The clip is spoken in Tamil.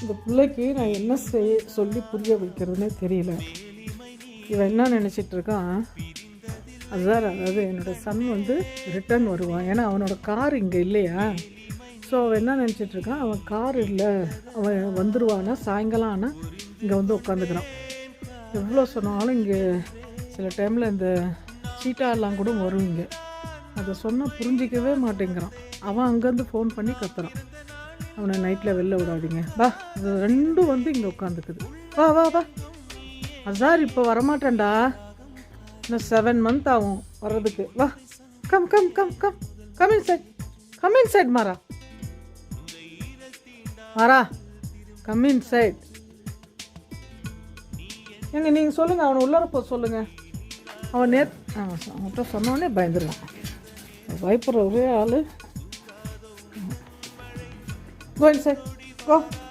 இந்த பிள்ளைக்கு நான் என்ன சொல்லி புரிய வைக்கிறதுனே தெரியல. இவன் என்ன நினச்சிட்ருக்கான், அதாவது என்னோடய சன் ரிட்டர்ன் வருவான். ஏன்னா அவனோட கார் இங்கே இல்லையா. ஸோ அவன் என்ன நினச்சிட்ருக்கான், அவன் கார் இல்லை, அவன் வந்துடுவானா சாயங்காலம் ஆனால் இங்கே உட்காந்துக்கிறான். எவ்வளோ சொன்னாலும் இங்கே சில டைமில் இந்த சீட்டாலாம் கூட வரும் இங்கே. அதை சொன்னால் புரிஞ்சிக்கவே மாட்டேங்கிறான். அவன் அங்கேருந்து ஃபோன் பண்ணி கத்துறான், அவனை நைட்டில் வெளில விடாதீங்க, வா. அது ரெண்டும் இங்கே உட்காந்துக்குது. வா வா வா அசார், இப்போ வரமாட்டேன்டா, இன்னும் 7 months ஆகும் வர்றதுக்கு. வா, come come come come come inside, come inside மாறா, மாறா கம் இன்சைட். ஏங்க நீங்கள் சொல்லுங்கள், அவனை உள்ளார போ சொல்லுங்கள். அவன் அவன்கிட்ட சொன்னோடனே பயந்துருவான். பயப்படுற ஒரே ஆள். Go inside. Go.